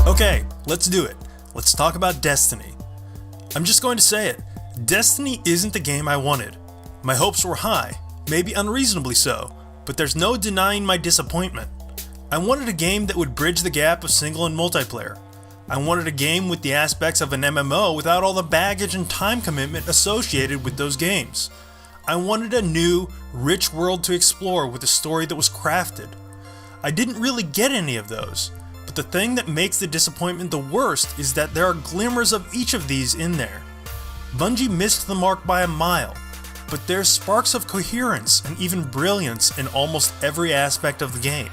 Okay, let's do it. Let's talk about Destiny. I'm just going to say it. Destiny isn't the game I wanted. My hopes were high, maybe unreasonably so, but there's no denying my disappointment. I wanted a game that would bridge the gap of single and multiplayer. I wanted a game with the aspects of an MMO without all the baggage and time commitment associated with those games. I wanted a new, rich world to explore with a story that was crafted. I didn't really get any of those, but the thing that makes the disappointment the worst is that there are glimmers of each of these in there. Bungie missed the mark by a mile, but there's sparks of coherence and even brilliance in almost every aspect of the game.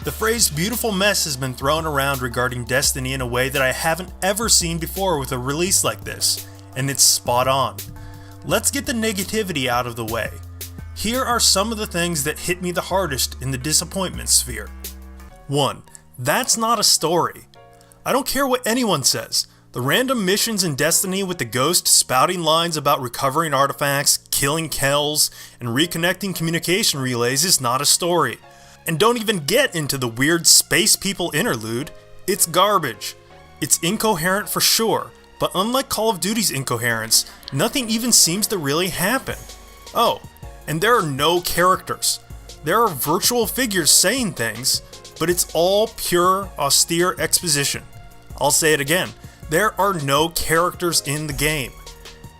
The phrase beautiful mess has been thrown around regarding Destiny in a way that I haven't ever seen before with a release like this, and it's spot on. Let's get the negativity out of the way. Here are some of the things that hit me the hardest in the disappointment sphere. 1. That's not a story. I don't care what anyone says. The random missions in Destiny with the ghost spouting lines about recovering artifacts, killing Kells, and reconnecting communication relays is not a story. And don't even get into the weird space people interlude. It's garbage. It's incoherent for sure, but unlike Call of Duty's incoherence, nothing even seems to really happen. Oh, and there are no characters. There are virtual figures saying things, but it's all pure, austere exposition. I'll say it again. There are no characters in the game.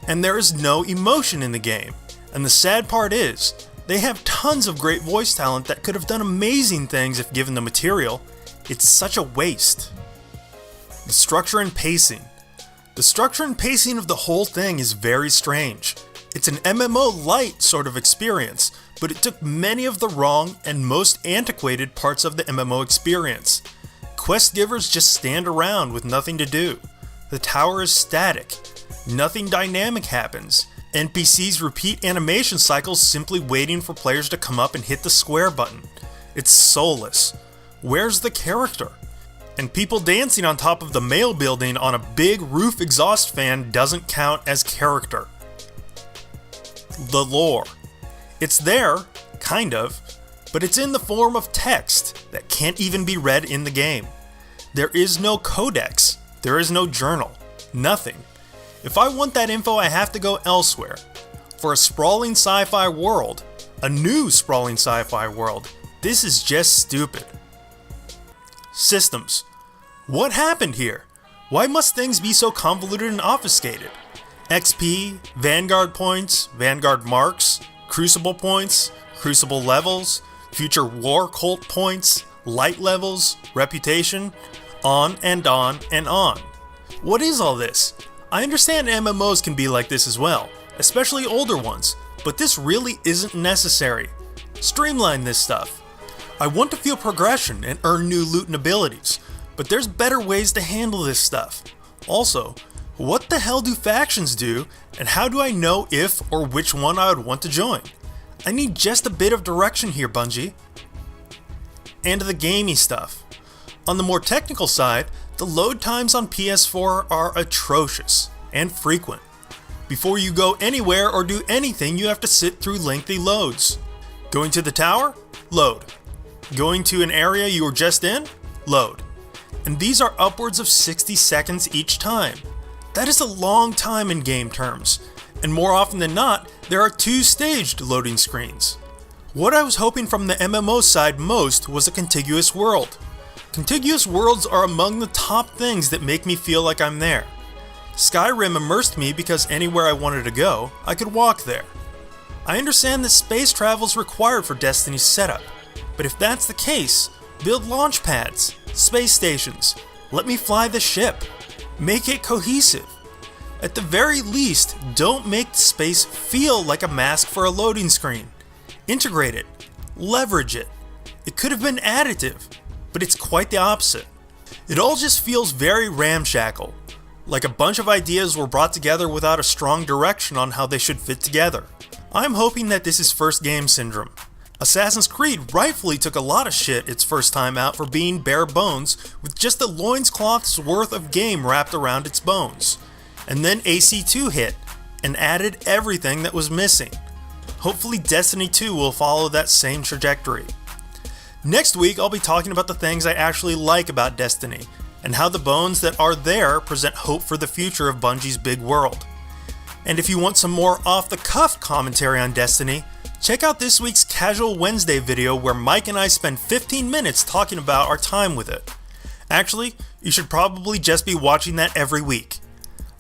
And there is no emotion in the game. And the sad part is, they have tons of great voice talent that could have done amazing things if given the material. It's such a waste. The structure and pacing. The structure and pacing of the whole thing is very strange. It's an MMO light sort of experience, but it took many of the wrong and most antiquated parts of the MMO experience. Quest givers just stand around with nothing to do. The tower is static. Nothing dynamic happens. NPCs repeat animation cycles simply waiting for players to come up and hit the square button. It's soulless. Where's the character? And people dancing on top of the mail building on a big roof exhaust fan doesn't count as character. The lore. It's there, kind of, but it's in the form of text that can't even be read in the game. There is no codex. There is no journal. Nothing. If I want that info, I have to go elsewhere. For a sprawling sci-fi world, a new sprawling sci-fi world, this is just stupid. Systems. What happened here? Why must things be so convoluted and obfuscated? XP, Vanguard points, Vanguard marks, Crucible points, Crucible levels, future War Cult points, light levels, reputation, on and on and on. What is all this? I understand MMOs can be like this as well, especially older ones, but this really isn't necessary. Streamline this stuff. I want to feel progression and earn new loot and abilities, but there's better ways to handle this stuff. Also, what the hell do factions do, and how do I know if or which one I would want to join? I need just a bit of direction here, Bungie. And the gamey stuff. On the more technical side, the load times on PS4 are atrocious and frequent. Before you go anywhere or do anything, you have to sit through lengthy loads. Going to the tower? Load. Going to an area you were just in? Load. And these are upwards of 60 seconds each time. That is a long time in game terms, and more often than not, there are two staged loading screens. What I was hoping from the MMO side most was a contiguous world. Contiguous worlds are among the top things that make me feel like I'm there. Skyrim immersed me because anywhere I wanted to go, I could walk there. I understand that space travel is required for Destiny's setup, but if that's the case, build launch pads, space stations, let me fly the ship. Make it cohesive. At the very least, don't make the space feel like a mask for a loading screen. Integrate it. Leverage it. It could have been additive, but it's quite the opposite. It all just feels very ramshackle, like a bunch of ideas were brought together without a strong direction on how they should fit together. I'm hoping that this is first game syndrome. Assassin's Creed rightfully took a lot of shit its first time out for being bare bones with just a loincloth's worth of game wrapped around its bones. And then AC2 hit and added everything that was missing. Hopefully Destiny 2 will follow that same trajectory. Next week I'll be talking about the things I actually like about Destiny and how the bones that are there present hope for the future of Bungie's big world. And if you want some more off-the-cuff commentary on Destiny, check out this week's Casual Wednesday video where Mike and I spend 15 minutes talking about our time with it. Actually, you should probably just be watching that every week.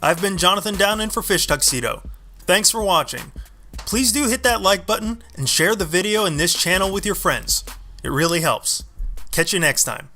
I've been Jonathan Downin for Fish Tuxedo. Thanks for watching. Please do hit that like button and share the video and this channel with your friends. It really helps. Catch you next time.